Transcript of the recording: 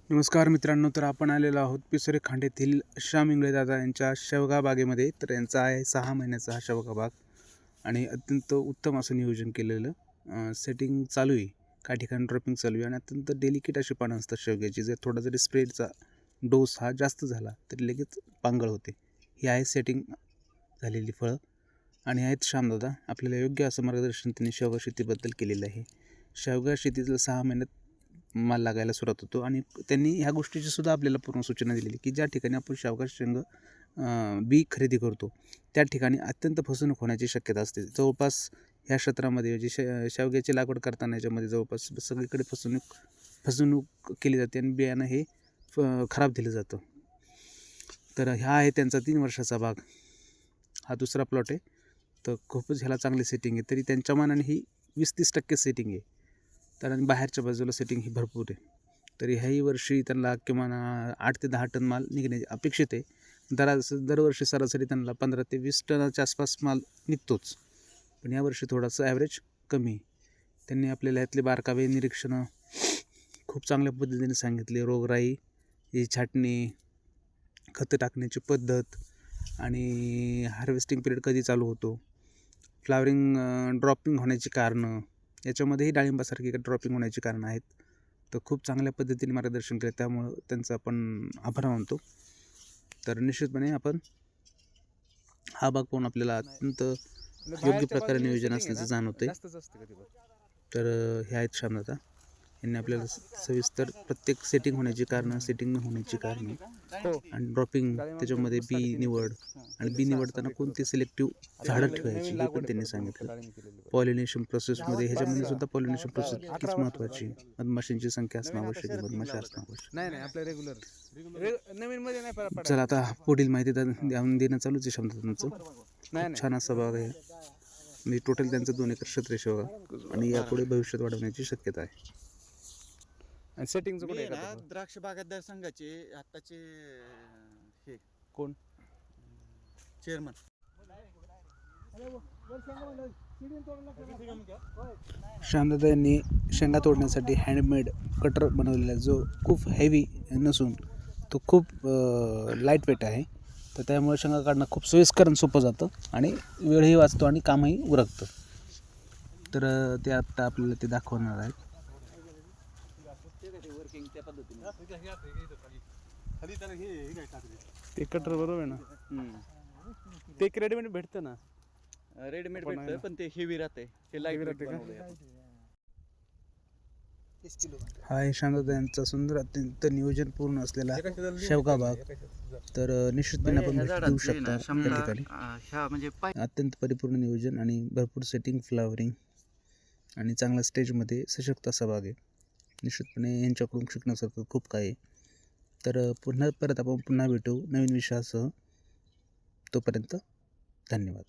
नमस्कार मित्रांनो, तर आपण आलेलो आहोत पिसोरे खांड येथील श्याम इंगळे दादा यांच्या शेवगा बागेमध्ये. तर यांचा आहे 6 महिन्याचा हा शेवगा बाग आणि अत्यंत उत्तम असं नियोजन केलेलं. सेटिंग चालू आहे, काही ठिकाणी ड्रॉपिंग चालू आहे आणि अत्यंत डेलिकेट अशी पानं असतात शेवग्याची. जर थोडा जरी स्प्रेचा डोस हा जास्त झाला तरी लगेच पांगळ होते. ही आहे सेटिंग झालेली फळं आणि आहेत श्यामदादा. आपल्याला योग्य असं मार्गदर्शन त्यांनी शेवगा शेतीबद्दल केलेलं आहे. शेवगा शेतीचं 6 महिन्यात माल लागायला सुरुवात होतो आणि त्यांनी ह्या गोष्टीची सुद्धा आपल्याला पूर्ण सूचना दिलेली की ज्या ठिकाणी आपण शेवगा शेंग बी खरेदी करतो त्या ठिकाणी अत्यंत फसवणूक होण्याची शक्यता असते. जवळपास ह्या क्षेत्रामध्ये जी शेवग्याची लागवड करताना याच्यामध्ये जवळपास सगळीकडे फसवणूक केली जाते आणि बियाणं हे खराब दिलं जातं. तर ह्या आहे त्यांचा 3 वर्षाचा बाग. हा दुसरा प्लॉट आहे. तर खूपच ह्याला चांगली सेटिंग आहे. तरी त्यांच्या मानाने ही 20-30% सेटिंग आहे. तर आणि बाहेरच्या बाजूला सेटिंग ही भरपूर आहे. तरी ह्याही वर्षी त्यांना किमान 8 ते 10 टन माल निघण्याची अपेक्षित आहे. दरवर्षी सरासरी त्यांना 15 ते 20 टनाच्या आसपास माल निघतोच, पण यावर्षी थोडंसं ॲव्हरेज कमी आहे. त्यांनी आपल्याला यातले बारकावे निरीक्षणं खूप चांगल्या पद्धतीने सांगितले. रोगराई, ही छाटणी, खतं टाकण्याची पद्धत आणि हार्वेस्टिंग पिरियड कधी चालू होतो, फ्लावरिंग ड्रॉपिंग होण्याची कारणं, याच्यामध्येही डाळिंबासारखी ड्रॉपिंग होण्याची कारणं आहेत. तर खूप चांगल्या पद्धतीने मार्गदर्शन केलं, त्यामुळं त्यांचा आपण आभार मानतो. तर निश्चितपणे आपण हा बाग पाहून आपल्याला अत्यंत योग्य प्रकारे नियोजन असल्याचं जाणवतं आहे. तर हे आहेत श्यामदादा. यांनी आपल्याला सविस्तर प्रत्येक सेटिंग होण्याची कारणं, सेटिंग न होण्याची कारणं आणि ड्रॉपिंग, त्याच्यामध्ये बी निवड आणि बी निवडताना कोणती सिलेक्टिव्ह झाडं ठेवायची हे पण त्यांनी सांगितलं. पॉलिनेशन प्रोसेसमध्ये ह्याच्यामध्ये सुद्धा पॉलिनेशन प्रोसेस तितकीच महत्त्वाची. मधमाशींची संख्या असणं आवश्यक आहे, मधमाशा असणं आवश्यक आहे. चला आता पुढील माहिती देणं चालूच आहे श्यामदादांचं. खूप छान असा बाग आहे. म्हणजे टोटल त्यांचं 2 एकर क्षेत्र आहे शेवगा आणि यापुढे भविष्यात वाढवण्याची शक्यता आहे. आणि सेटिंगचं कुठे मी ना द्राक्ष बागायतदार संघाचे आत्ताचे हे कोण चेअरमन. श्यामदादा यांनी शेंगा तोडण्यासाठी हँडमेड कटर बनवलेला, जो खूप हेवी नसून तो खूप लाईट वेट आहे. तर त्यामुळे शेंगा काढणं खूप सोयीस्कर आणि सोपं जातं आणि वेळही वाचतो आणि कामही उरकतं. तर ते आत्ता आपल्याला ते दाखवणार आहेत. ते कटर बरोबर आहे ना, ते एक रेडीमेड भेटतं ना. रेडीमेड भेटतं पण ते हेवी राहते. हे लाईट राहते का? हा आहे श्यामदादा यांचा सुंदर अत्यंत नियोजनपूर्ण असलेला शेवगा बाग. तर निश्चितपणे आपण भेट देऊ शकता या ठिकाणी. म्हणजे अत्यंत परिपूर्ण नियोजन आणि भरपूर सेटिंग, फ्लावरिंग आणि चांगल्या स्टेजमध्ये सशक्त असा बाग आहे. निश्चितपणे यांच्याकडून शिकण्यासारखं खूप काही आहे. तर परत आपण पुन्हा भेटू नवीन विषयासह. तोपर्यंत धन्यवाद.